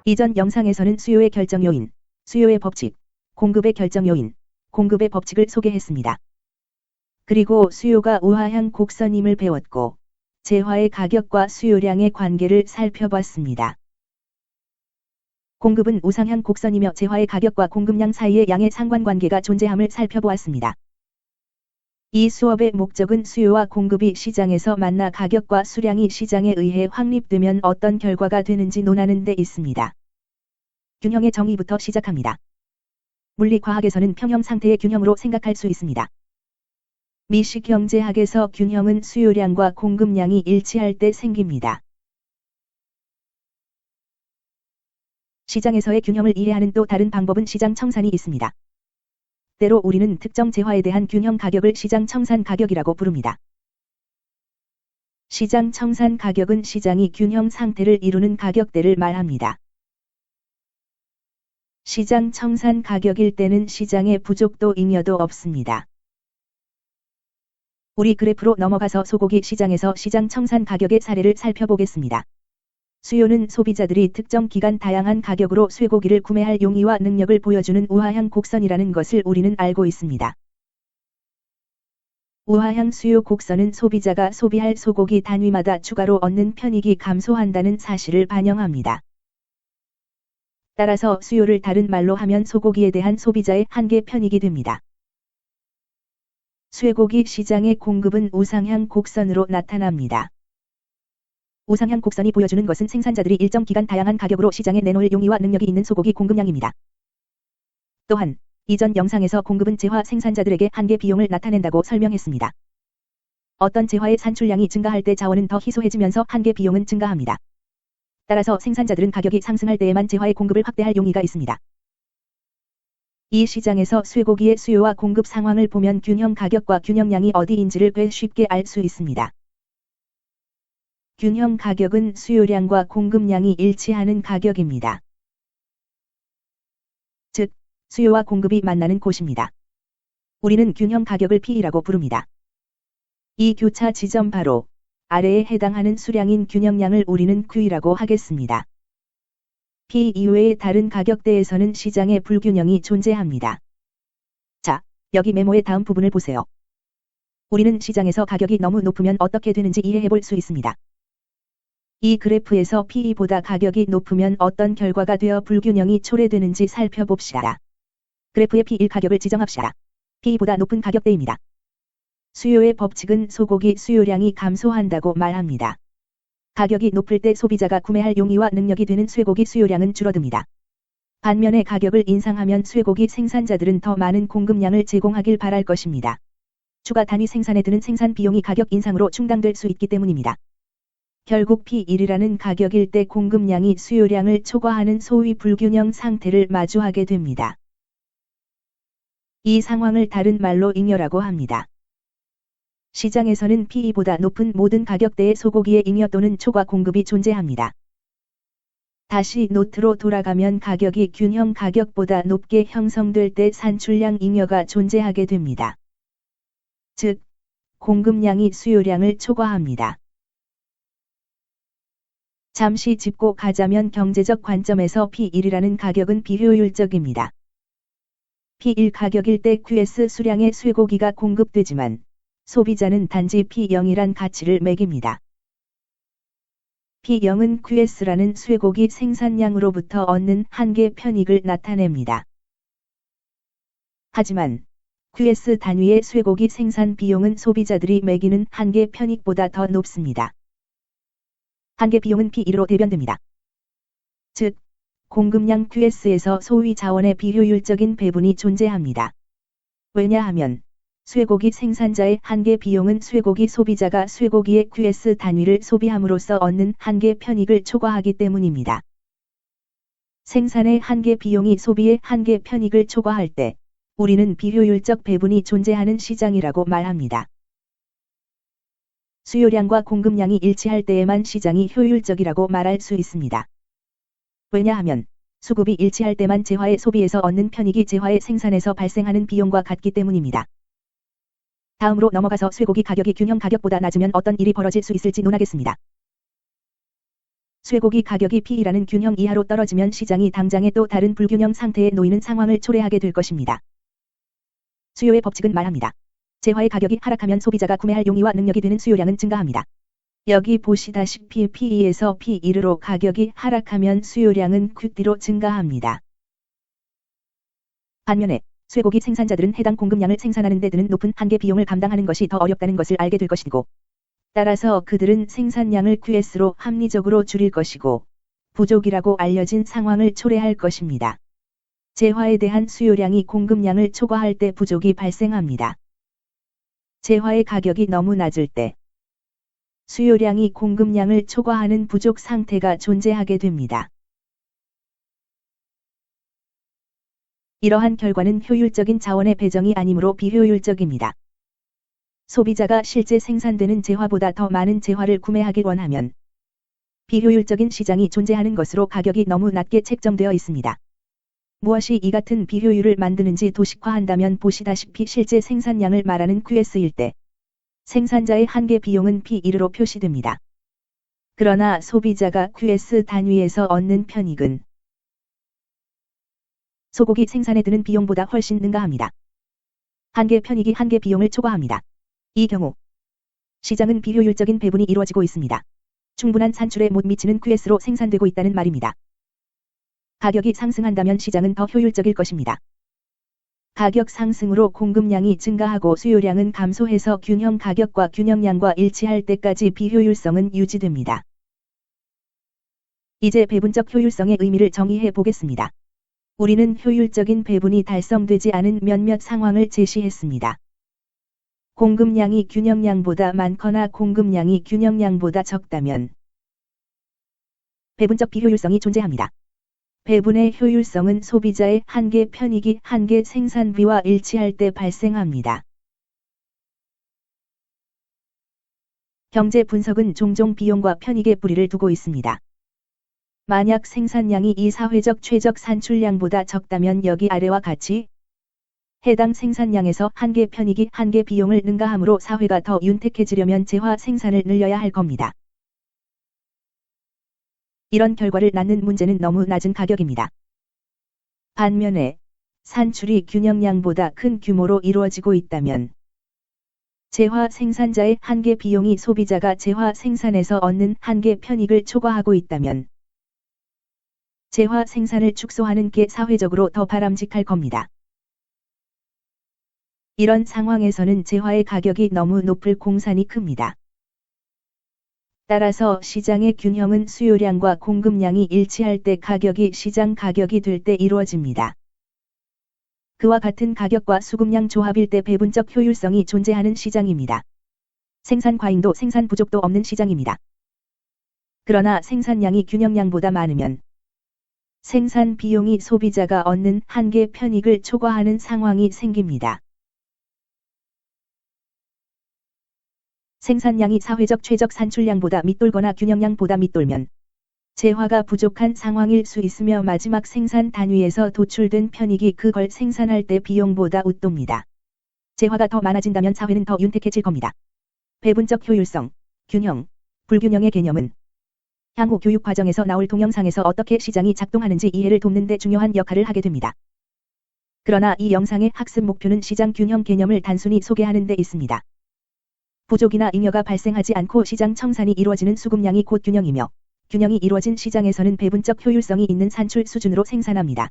이전 영상에서는 수요의 결정 요인, 수요의 법칙, 공급의 결정 요인, 공급의 법칙을 소개했습니다. 그리고 수요가 우하향 곡선임을 배웠고, 재화의 가격과 수요량의 관계를 살펴봤습니다. 공급은 우상향 곡선이며 재화의 가격과 공급량 사이의 양의 상관관계가 존재함을 살펴보았습니다. 이 수업의 목적은 수요와 공급이 시장에서 만나 가격과 수량이 시장에 의해 확립되면 어떤 결과가 되는지 논하는 데 있습니다. 균형의 정의부터 시작합니다. 물리과학에서는 평형 상태의 균형으로 생각할 수 있습니다. 미식경제학에서 균형은 수요량과 공급량이 일치할 때 생깁니다. 시장에서의 균형을 이해하는 또 다른 방법은 시장 청산이 있습니다. 때로 우리는 특정 재화에 대한 균형 가격을 시장 청산 가격이라고 부릅니다. 시장 청산 가격은 시장이 균형 상태를 이루는 가격대를 말합니다. 시장 청산 가격일 때는 시장의 부족도 잉여도 없습니다. 우리 그래프로 넘어가서 소고기 시장에서 시장 청산 가격의 사례를 살펴보겠습니다. 수요는 소비자들이 특정 기간 다양한 가격으로 쇠고기를 구매할 용의와 능력을 보여주는 우하향 곡선이라는 것을 우리는 알고 있습니다. 우하향 수요 곡선은 소비자가 소비할 소고기 단위마다 추가로 얻는 편익이 감소한다는 사실을 반영합니다. 따라서 수요를 다른 말로 하면 소고기에 대한 소비자의 한계 편익이 됩니다. 쇠고기 시장의 공급은 우상향 곡선으로 나타납니다. 우상향 곡선이 보여주는 것은 생산자들이 일정 기간 다양한 가격으로 시장에 내놓을 용의와 능력이 있는 소고기 공급량입니다. 또한 이전 영상에서 공급은 재화 생산자들에게 한계 비용을 나타낸다고 설명했습니다. 어떤 재화의 산출량이 증가할 때 자원은 더 희소해지면서 한계 비용은 증가합니다. 따라서 생산자들은 가격이 상승할 때에만 재화의 공급을 확대할 용의가 있습니다. 이 시장에서 쇠고기의 수요와 공급 상황을 보면 균형 가격과 균형량이 어디인지를 꽤 쉽게 알 수 있습니다. 균형 가격은 수요량과 공급량이 일치하는 가격입니다. 즉, 수요와 공급이 만나는 곳입니다. 우리는 균형 가격을 P라고 부릅니다. 이 교차 지점 바로 아래에 해당하는 수량인 균형량을 우리는 Q라고 하겠습니다. P 이외의 다른 가격대에서는 시장의 불균형이 존재합니다. 자, 여기 메모의 다음 부분을 보세요. 우리는 시장에서 가격이 너무 높으면 어떻게 되는지 이해해 볼 수 있습니다. 이 그래프에서 P보다 가격이 높으면 어떤 결과가 되어 불균형이 초래되는지 살펴봅시다. 그래프의 P1 가격을 지정합시다. P보다 높은 가격대입니다. 수요의 법칙은 소고기 수요량이 감소한다고 말합니다. 가격이 높을 때 소비자가 구매할 용의와 능력이 되는 쇠고기 수요량은 줄어듭니다. 반면에 가격을 인상하면 쇠고기 생산자들은 더 많은 공급량을 제공하길 바랄 것입니다. 추가 단위 생산에 드는 생산 비용이 가격 인상으로 충당될 수 있기 때문입니다. 결국 P1이라는 가격일 때 공급량이 수요량을 초과하는 소위 불균형 상태를 마주하게 됩니다. 이 상황을 다른 말로 잉여라고 합니다. 시장에서는 P보다 높은 모든 가격대의 소고기의 잉여 또는 초과 공급이 존재합니다. 다시 노트로 돌아가면 가격이 균형 가격보다 높게 형성될 때 산출량 잉여가 존재하게 됩니다. 즉, 공급량이 수요량을 초과합니다. 잠시 짚고 가자면 경제적 관점에서 P1이라는 가격은 비효율적입니다. P1 가격일 때 QS 수량의 쇠고기가 공급되지만 소비자는 단지 P0이란 가치를 매깁니다. P0은 QS라는 쇠고기 생산량으로부터 얻는 한계 편익을 나타냅니다. 하지만 QS 단위의 쇠고기 생산 비용은 소비자들이 매기는 한계 편익보다 더 높습니다. 한계 비용은 P1로 대변됩니다. 즉, 공급량 QS에서 소위 자원의 비효율적인 배분이 존재합니다. 왜냐하면 쇠고기 생산자의 한계 비용은 쇠고기 소비자가 쇠고기의 QS 단위를 소비함으로써 얻는 한계 편익을 초과하기 때문입니다. 생산의 한계 비용이 소비의 한계 편익을 초과할 때 우리는 비효율적 배분이 존재하는 시장이라고 말합니다. 수요량과 공급량이 일치할 때에만 시장이 효율적이라고 말할 수 있습니다. 왜냐하면 수급이 일치할 때만 재화의 소비에서 얻는 편익이 재화의 생산에서 발생하는 비용과 같기 때문입니다. 다음으로 넘어가서 쇠고기 가격이 균형 가격보다 낮으면 어떤 일이 벌어질 수 있을지 논하겠습니다. 쇠고기 가격이 P라는 균형 이하로 떨어지면 시장이 당장에 또 다른 불균형 상태에 놓이는 상황을 초래하게 될 것입니다. 수요의 법칙은 말합니다. 재화의 가격이 하락하면 소비자가 구매할 용의와 능력이 되는 수요량은 증가합니다. 여기 보시다시피 P2에서 P1으로 가격이 하락하면 수요량은 Q대로 증가합니다. 반면에 쇠고기 생산자들은 해당 공급량을 생산하는 데 드는 높은 한계 비용을 감당하는 것이 더 어렵다는 것을 알게 될 것이고, 따라서 그들은 생산량을 QS로 합리적으로 줄일 것이고, 부족이라고 알려진 상황을 초래할 것입니다. 재화에 대한 수요량이 공급량을 초과할 때 부족이 발생합니다. 재화의 가격이 너무 낮을 때 수요량이 공급량을 초과하는 부족 상태가 존재하게 됩니다. 이러한 결과는 효율적인 자원의 배정이 아니므로 비효율적입니다. 소비자가 실제 생산되는 재화보다 더 많은 재화를 구매하길 원하면 비효율적인 시장이 존재하는 것으로 가격이 너무 낮게 책정되어 있습니다. 무엇이 이 같은 비효율을 만드는지 도식화한다면 보시다시피 실제 생산량을 말하는 QS일 때 생산자의 한계 비용은 P1으로 표시됩니다. 그러나 소비자가 QS 단위에서 얻는 편익은 소고기 생산에 드는 비용보다 훨씬 능가합니다. 한계 편익이 한계 비용을 초과합니다. 이 경우 시장은 비효율적인 배분이 이루어지고 있습니다. 충분한 산출에 못 미치는 QS로 생산되고 있다는 말입니다. 가격이 상승한다면 시장은 더 효율적일 것입니다. 가격 상승으로 공급량이 증가하고 수요량은 감소해서 균형 가격과 균형량과 일치할 때까지 비효율성은 유지됩니다. 이제 배분적 효율성의 의미를 정의해 보겠습니다. 우리는 효율적인 배분이 달성되지 않은 몇몇 상황을 제시했습니다. 공급량이 균형량보다 많거나 공급량이 균형량보다 적다면 배분적 비효율성이 존재합니다. 배분의 효율성은 소비자의 한계 편익이 한계 생산비와 일치할 때 발생합니다. 경제 분석은 종종 비용과 편익의 뿌리를 두고 있습니다. 만약 생산량이 이 사회적 최적 산출량보다 적다면 여기 아래와 같이 해당 생산량에서 한계 편익이 한계 비용을 능가하므로 사회가 더 윤택해지려면 재화 생산을 늘려야 할 겁니다. 이런 결과를 낳는 문제는 너무 낮은 가격입니다. 반면에 산출이 균형량보다 큰 규모로 이루어지고 있다면 재화 생산자의 한계 비용이 소비자가 재화 생산에서 얻는 한계 편익을 초과하고 있다면 재화 생산을 축소하는 게 사회적으로 더 바람직할 겁니다. 이런 상황에서는 재화의 가격이 너무 높을 공산이 큽니다. 따라서 시장의 균형은 수요량과 공급량이 일치할 때 가격이 시장 가격이 될 때 이루어집니다. 그와 같은 가격과 수급량 조합일 때 배분적 효율성이 존재하는 시장입니다. 생산 과잉도 생산 부족도 없는 시장입니다. 그러나 생산량이 균형량보다 많으면 생산 비용이 소비자가 얻는 한계 편익을 초과하는 상황이 생깁니다. 생산량이 사회적 최적 산출량보다 밑돌거나 균형량보다 밑돌면 재화가 부족한 상황일 수 있으며 마지막 생산 단위에서 도출된 편익이 그걸 생산할 때 비용보다 웃돕니다. 재화가 더 많아진다면 사회는 더 윤택해질 겁니다. 배분적 효율성, 균형, 불균형의 개념은 향후 교육 과정에서 나올 동영상에서 어떻게 시장이 작동하는지 이해를 돕는 데 중요한 역할을 하게 됩니다. 그러나 이 영상의 학습 목표는 시장 균형 개념을 단순히 소개하는 데 있습니다. 부족이나 잉여가 발생하지 않고 시장 청산이 이루어지는 수급량이 곧 균형이며 균형이 이루어진 시장에서는 배분적 효율성이 있는 산출 수준으로 생산합니다.